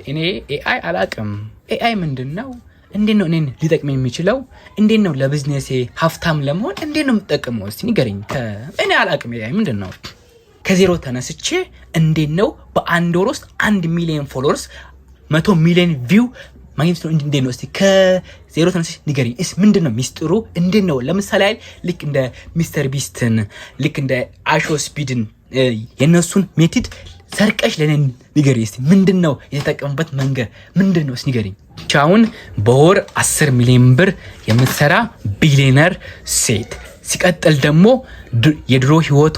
እኔ ኤአይ አላቅም። ኤአይ ምንድነው? እንዴት ነው እኔን ሊጠቅመኝ የሚችለው? እንዴት ነው ለቢዝነሴ ሀብታም ለመሆን እንዴት ነው የምጠቀመው? እስቲ ንገረኝ። እኔ አላቅም። ኤአይ ምንድነው? ከዜሮ ተነስቼ እንዴት ነው በአንድ ወር ውስጥ 1 ሚሊዮን ፎሎወርስ 100 ሚሊዮን ቪው ማግኘት ነው? እንዴት ነው? እስቲ ከዜሮ ተነስቼ ንገረኝ። ምንድነው ሚስጥሩ? እንዴት ነው? ለምሳሌ አይደል ልክ እንደ ሚስተር ቢስትን ልክ እንደ አሾ ስፒድን የነሱን ሜቲድ ሰርቀሽ ለኔ ንገረኝ። እስቲ ምንድነው የተጠቀሙበት መንገድ ምንድነው? እስቲ ንገረኝ። ቻውን በወር 10 ሚሊዮን ብር የምትሰራ ቢሊየነር ሴት፣ ሲቀጥል ደግሞ የድሮ ህይወቷ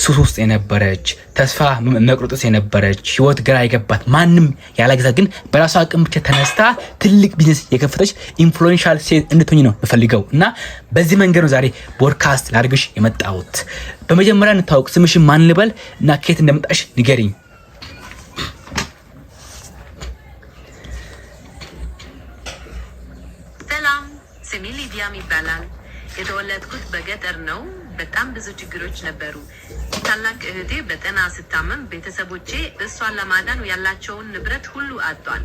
ሱስ ውስጥ የነበረች ተስፋ መቁረጥ የነበረች ህይወት ግራ የገባት ማንም ያላገዛት ግን በራሷ አቅም ብቻ ተነስታ ትልቅ ቢዝነስ የከፈተች ኢንፍሉዌንሻል ሴት እንድትሆኚ ነው የምፈልገው እና በዚህ መንገድ ነው ዛሬ ፖድካስት ላድርግሽ የመጣሁት። በመጀመሪያ እንታወቅ። ስምሽን ማን ልበል እና ከየት እንደመጣሽ ንገሪኝ። ሰላም፣ ስሜ ሊዲያም ይባላል። የተወለድኩት በገጠር ነው። በጣም ብዙ ችግሮች ነበሩ። ታላቅ እህቴ በጤና ስታመም ቤተሰቦቼ እሷን ለማዳን ያላቸውን ንብረት ሁሉ አጥቷል።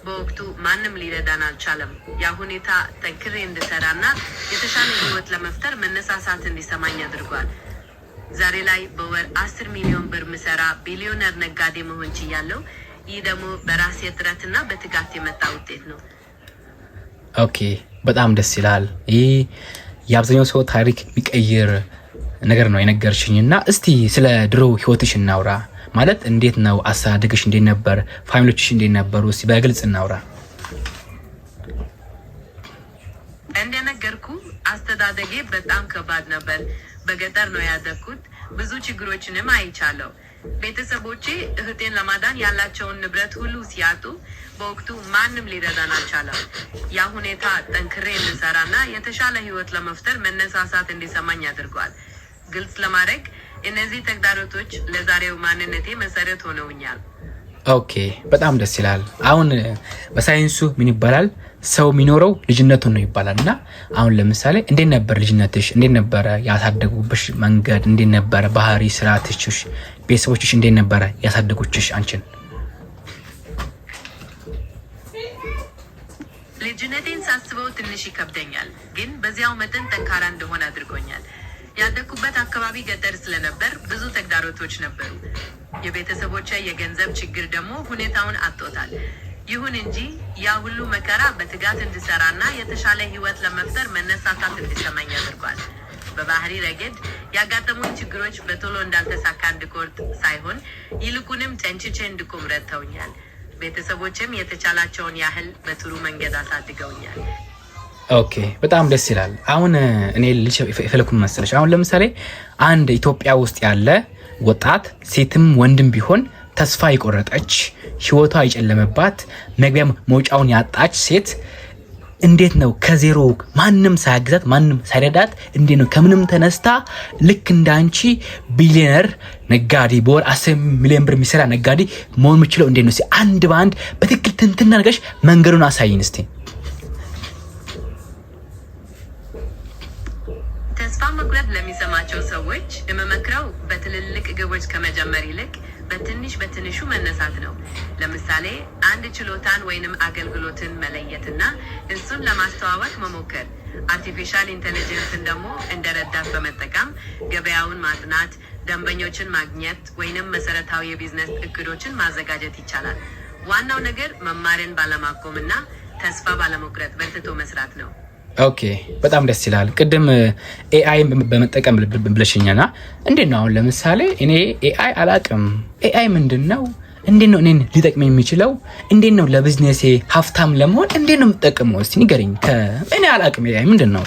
በወቅቱ ማንም ሊረዳን አልቻለም። ያ ሁኔታ ጠንክሬ እንድሰራና የተሻለ ህይወት ለመፍጠር መነሳሳት እንዲሰማኝ አድርጓል። ዛሬ ላይ በወር 10 ሚሊዮን ብር ምሰራ ቢሊዮነር ነጋዴ መሆን ችያለሁ። ይህ ደግሞ በራሴ ጥረትና በትጋት የመጣ ውጤት ነው። ኦኬ፣ በጣም ደስ ይላል። ይህ የአብዛኛው ሰው ታሪክ የሚቀይር ነገር ነው የነገርሽኝና እስቲ ስለ ድሮ ህይወትሽ እናውራ። ማለት እንዴት ነው አስተዳደግሽ? እንዴት ነበር? ፋሚሊዎችሽ እንዴት ነበሩ? እስቲ በግልጽ እናውራ። እንደነገርኩ አስተዳደጌ በጣም ከባድ ነበር። በገጠር ነው ያደግኩት። ብዙ ችግሮችንም አይቻለሁ። ቤተሰቦቼ እህቴን ለማዳን ያላቸውን ንብረት ሁሉ ሲያጡ በወቅቱ ማንም ሊረዳን አልቻለም። ያ ሁኔታ ጠንክሬ እንድሰራና የተሻለ ህይወት ለመፍጠር መነሳሳት እንዲሰማኝ አድርጓል። ግልጽ ለማድረግ እነዚህ ተግዳሮቶች ለዛሬው ማንነቴ መሰረት ሆነውኛል። ኦኬ፣ በጣም ደስ ይላል። አሁን በሳይንሱ ምን ይባላል? ሰው የሚኖረው ልጅነቱን ነው ይባላል። እና አሁን ለምሳሌ እንዴት ነበር ልጅነትሽ? እንዴት ነበረ ያሳደጉብሽ መንገድ? እንዴት ነበረ ባህሪ፣ ስርዓትሽ? ቤተሰቦችሽ እንዴት ነበረ ያሳደጉችሽ አንቺን? ልጅነቴን ሳስበው ትንሽ ይከብደኛል፣ ግን በዚያው መጠን ጠንካራ እንደሆነ አድርጎኛል። ያደኩበት አካባቢ ገጠር ስለነበር ብዙ ተግዳሮቶች ነበሩ። የቤተሰቦቼ የገንዘብ ችግር ደግሞ ሁኔታውን አጥቶታል። ይሁን እንጂ ያ ሁሉ መከራ በትጋት እንድሰራና የተሻለ ህይወት ለመፍጠር መነሳሳት እንዲሰማኝ አድርጓል። በባህሪ ረገድ ያጋጠሙኝ ችግሮች በቶሎ እንዳልተሳካ እንድቆርጥ ሳይሆን ይልቁንም ጠንክሬ እንድቆም ረድተውኛል። ቤተሰቦችም የተቻላቸውን ያህል በጥሩ መንገድ አሳድገውኛል። ኦኬ፣ በጣም ደስ ይላል። አሁን እኔ ልጅ የፈለኩን መሰለሽ፣ አሁን ለምሳሌ አንድ ኢትዮጵያ ውስጥ ያለ ወጣት ሴትም ወንድም ቢሆን ተስፋ የቆረጠች ህይወቷ የጨለመባት መግቢያ መውጫውን ያጣች ሴት እንዴት ነው ከዜሮ ማንም ሳያግዛት ማንም ሳይረዳት እንዴት ነው ከምንም ተነስታ ልክ እንዳንቺ ቢሊየነር ነጋዴ በወር 10 ሚሊዮን ብር የሚሰራ ነጋዴ መሆን የምችለው? እንዴት ነው? አንድ በአንድ በትክክል ትንትና ነገሽ መንገዱን አሳይን እስቲ። ተስፋ መቁረጥ ለሚሰማቸው ሰዎች የምመክረው በትልልቅ ግቦች ከመጀመር ይልቅ በትንሹ መነሳት ነው። ለምሳሌ አንድ ችሎታን ወይንም አገልግሎትን መለየትና እሱን ለማስተዋወቅ መሞከር። አርቲፊሻል ኢንተለጀንስን ደግሞ እንደ ረዳት በመጠቀም ገበያውን ማጥናት፣ ደንበኞችን ማግኘት ወይንም መሰረታዊ የቢዝነስ እቅዶችን ማዘጋጀት ይቻላል። ዋናው ነገር መማርን ባለማቆምና ተስፋ ባለመቁረጥ በርትቶ መስራት ነው። ኦኬ፣ በጣም ደስ ይላል። ቅድም ኤአይ በመጠቀም ብለሽኛና እንዴት ነው አሁን ለምሳሌ እኔ ኤአይ አላቅም። ኤአይ ምንድነው? እንዴት ነው እኔን ሊጠቅመኝ የሚችለው? እንዴት ነው ለቢዝነሴ ሀብታም ለመሆን እንዴት ነው የምጠቀመው? እስቲ ንገረኝ። እኔ አላቅም። ኤአይ ምንድነው?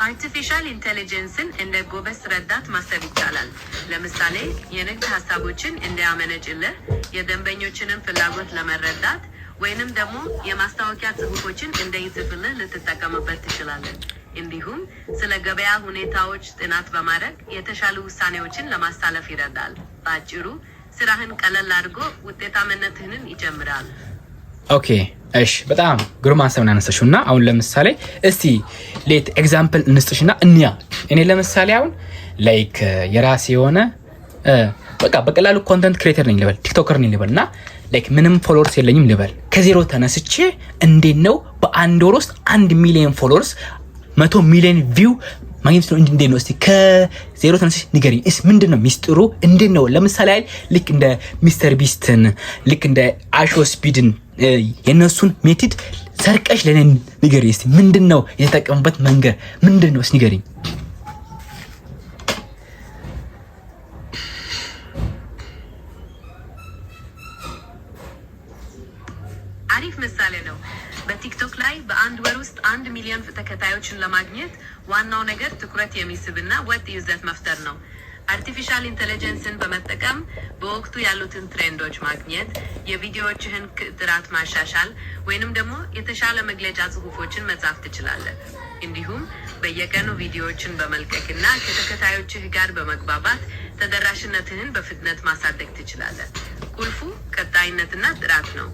አርቲፊሻል ኢንተለጀንስን እንደ ጎበዝ ረዳት ማሰብ ይቻላል። ለምሳሌ የንግድ ሀሳቦችን እንዲያመነጭልህ፣ የደንበኞችንን ፍላጎት ለመረዳት ወይንም ደግሞ የማስታወቂያ ጽሁፎችን እንደይጽፍልህ ልትጠቀምበት ትችላለህ። እንዲሁም ስለ ገበያ ሁኔታዎች ጥናት በማድረግ የተሻሉ ውሳኔዎችን ለማስተላለፍ ይረዳል። በአጭሩ ስራህን ቀለል አድርጎ ውጤታማነትህን ይጨምራል። ኦኬ፣ እሺ፣ በጣም ግሩም ሀሳብ ነው ያነሳሽውና አሁን ለምሳሌ እስቲ ሌት ኤግዛምፕል እንስጥሽና እንያ። እኔ ለምሳሌ አሁን ላይክ የራሴ የሆነ በቃ በቀላሉ ኮንተንት ክሬተር ነኝ ልበል፣ ቲክቶከር ነኝ ልበልና ላይክ ምንም ፎሎወርስ የለኝም ልበል። ከዜሮ ተነስቼ እንዴት ነው በአንድ ወር ውስጥ 1 ሚሊዮን ፎሎወርስ 100 ሚሊዮን ቪው ማግኘት ነው? እንዴት ነው እስቲ ከዜሮ ተነስቼ ንገሪኝ። ምንድነው ሚስጥሩ? እንዴት ነው ለምሳሌ አይደል ልክ እንደ ሚስተር ቢስትን ልክ እንደ አሾ ስፒድን የነሱን ሜቲድ ሰርቀሽ ለኔ ንገሪ እስቲ። ምንድነው የተጠቀሙበት መንገድ ምንድነው? እስቲ ንገሪኝ። አሪፍ ምሳሌ ነው። በቲክቶክ ላይ በአንድ ወር ውስጥ 1 ሚሊዮን ተከታዮችን ለማግኘት ዋናው ነገር ትኩረት የሚስብና ወጥ ይዘት መፍጠር ነው። አርቲፊሻል ኢንተለጀንስን በመጠቀም በወቅቱ ያሉትን ትሬንዶች ማግኘት፣ የቪዲዮዎችህን ጥራት ማሻሻል ወይንም ደግሞ የተሻለ መግለጫ ጽሁፎችን መጻፍ ትችላለህ። እንዲሁም በየቀኑ ቪዲዮዎችን በመልቀቅና ከተከታዮችህ ጋር በመግባባት ተደራሽነትህን በፍጥነት ማሳደግ ትችላለህ። ቁልፉ ቀጣይነትና ጥራት ነው።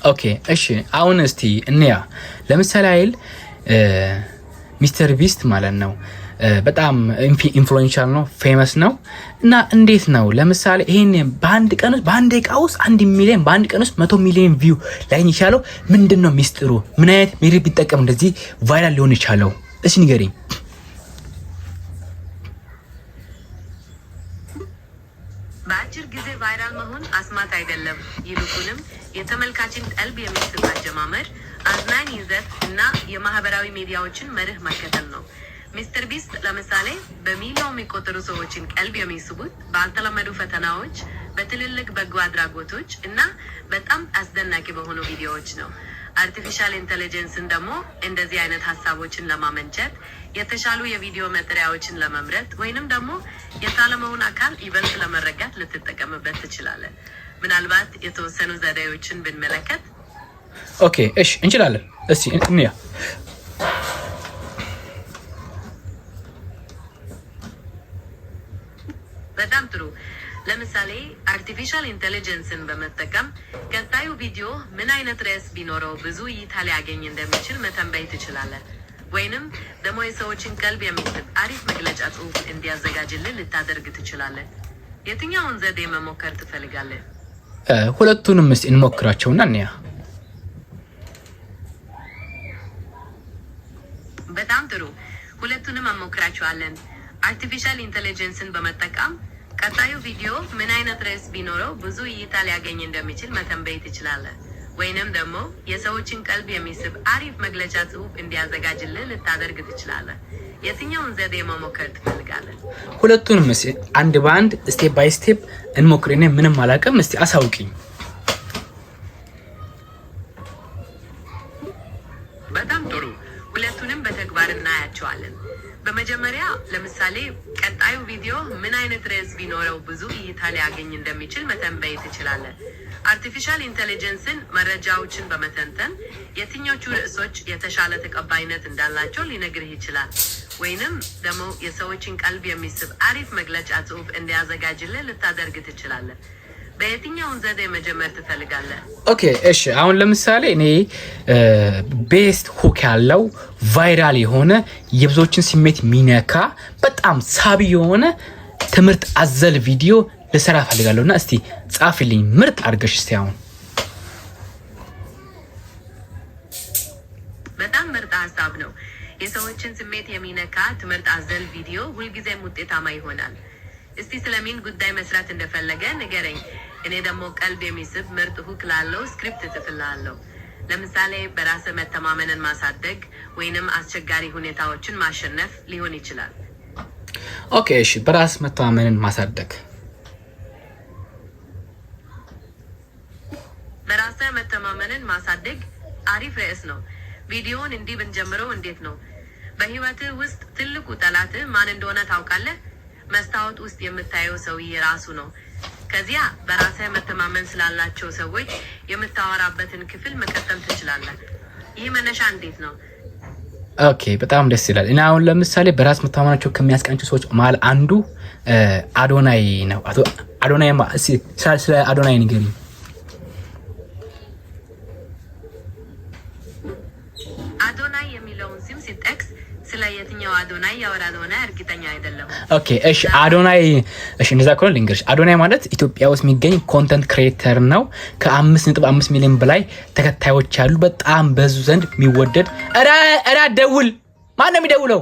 ኦኬ እሺ፣ አሁን እስቲ እንያ ለምሳሌ አይል ሚስተር ቢስት ማለት ነው በጣም ኢንፍሉዌንሻል ነው፣ ፌመስ ነው እና እንዴት ነው ለምሳሌ ይሄን በአንድ ቀን ውስጥ በአንድ ደቂቃ ውስጥ 1 ሚሊዮን በአንድ ቀን ውስጥ 100 ሚሊዮን ቪው ላይን ይቻለው ምንድነው ሚስጥሩ? ምን አይነት ሜሪ ቢጠቀም እንደዚህ ቫይራል ሊሆን ይቻለው? እስኪ ንገሪኝ። በአጭር ጊዜ ቫይራል መሆን አስማት አይደለም። ይልቁንም የተመልካችን ቀልብ የሚስብ አጀማመር፣ አዝናኝ ይዘት እና የማህበራዊ ሚዲያዎችን መርህ መከተል ነው። ሚስተር ቢስት ለምሳሌ በሚሊዮን የሚቆጠሩ ሰዎችን ቀልብ የሚስቡት ባልተለመዱ ፈተናዎች፣ በትልልቅ በጎ አድራጎቶች እና በጣም አስደናቂ በሆኑ ቪዲዮዎች ነው። አርቲፊሻል ኢንተለጀንስን ደግሞ እንደዚህ አይነት ሀሳቦችን ለማመንጨት የተሻሉ የቪዲዮ መጠሪያዎችን ለመምረጥ ወይንም ደግሞ የታለመውን አካል ይበልጥ ለመረጋት ልትጠቀምበት ትችላለህ። ምናልባት የተወሰኑ ዘዴዎችን ብንመለከት። ኦኬ እሺ፣ እንችላለን። እስቲ እንያ። በጣም ጥሩ። ለምሳሌ አርቲፊሻል ኢንተለጀንስን በመጠቀም ቀጣዩ ቪዲዮ ምን አይነት ርዕስ ቢኖረው ብዙ እይታ ሊያገኝ እንደሚችል መተንበይ ትችላለህ። ወይንም ደግሞ የሰዎችን ቀልብ የሚስብ አሪፍ መግለጫ ጽሁፍ እንዲያዘጋጅልን ልታደርግ ትችላለህ። የትኛውን ዘዴ መሞከር ትፈልጋለህ? ሁለቱንም እስቲ እንሞክራቸውና እንያ። በጣም ጥሩ። ሁለቱንም እንሞክራቸዋለን። አርቲፊሻል ኢንተለጀንስን በመጠቀም ቀጣዩ ቪዲዮ ምን አይነት ርዕስ ቢኖረው ብዙ እይታ ሊያገኝ እንደሚችል መተንበይ ትችላለህ። ወይንም ደግሞ የሰዎችን ቀልብ የሚስብ አሪፍ መግለጫ ጽሁፍ እንዲያዘጋጅልን ልታደርግ ትችላለህ። የትኛውን ዘዴ መሞከር ትፈልጋለህ? ሁለቱንም እስቲ አንድ በአንድ ስቴፕ ባይ ስቴፕ እንሞክር። እኔ ምንም አላውቅም፣ እስቲ አሳውቂኝ። በጣም ጥሩ። ሁለቱንም በተግባር እናያቸዋለን። በመጀመሪያ ለምሳሌ ቀጣዩ ቪዲዮ ምን አይነት ርዕስ ቢኖረው ብዙ እይታ ሊያገኝ እንደሚችል መተንበይ ትችላለህ። አርቲፊሻል ኢንተለጀንስን መረጃዎችን በመተንተን የትኞቹ ርዕሶች የተሻለ ተቀባይነት እንዳላቸው ሊነግርህ ይችላል። ወይንም ደግሞ የሰዎችን ቀልብ የሚስብ አሪፍ መግለጫ ጽሁፍ እንዲያዘጋጅልህ ልታደርግ ትችላለህ። በየትኛውን ዘዴ መጀመር ትፈልጋለህ? ኦኬ እሺ፣ አሁን ለምሳሌ እኔ ቤስት ሁክ ያለው ቫይራል የሆነ የብዙዎችን ስሜት ሚነካ በጣም ሳቢ የሆነ ትምህርት አዘል ቪዲዮ ልሰራ ፈልጋለሁና እስቲ ጻፊልኝ ምርጥ አድርገሽ እስቲ። አሁን በጣም ምርጥ ሀሳብ ነው። የሰዎችን ስሜት የሚነካ ትምህርት አዘል ቪዲዮ ሁልጊዜም ውጤታማ ይሆናል። እስቲ ስለምን ጉዳይ መስራት እንደፈለገ ንገረኝ። እኔ ደግሞ ቀልብ የሚስብ ምርጥ ሁክ ላለው ስክሪፕት እጽፍልሃለሁ። ለምሳሌ በራስ መተማመንን ማሳደግ ወይንም አስቸጋሪ ሁኔታዎችን ማሸነፍ ሊሆን ይችላል። ኦኬ እሺ፣ በራስ መተማመንን ማሳደግ። በራስ መተማመንን ማሳደግ አሪፍ ርዕስ ነው። ቪዲዮውን እንዲህ ብንጀምረው እንዴት ነው? በህይወትህ ውስጥ ትልቁ ጠላትህ ማን እንደሆነ ታውቃለህ? መስታወት ውስጥ የምታየው ሰውዬ ራሱ ነው። ከዚያ በራስህ መተማመን ስላላቸው ሰዎች የምታወራበትን ክፍል መቀጠል ትችላለህ። ይህ መነሻ እንዴት ነው? ኦኬ በጣም ደስ ይላል። እና አሁን ለምሳሌ በራስ መተማመናቸው ከሚያስቀንጩ ሰዎች መሀል አንዱ አዶናይ ነው። አዶናይ ስለ አዶናይ ንገሪኝ። አዶናይ የሚለውን ስም ሲጠቅስ ስለ የትኛው አዶናይ ያወራል ሆነ እርግጠኛ አይደለም። ኦኬ እሺ አዶናይ እሺ እንደዛ ከሆነ ልንገርሽ አዶናይ ማለት ኢትዮጵያ ውስጥ የሚገኝ ኮንተንት ክሬተር ነው። ከ5.5 ሚሊዮን በላይ ተከታዮች ያሉ በጣም በዙ ዘንድ የሚወደድ። ኧረ ደውል ማን ነው የሚደውለው?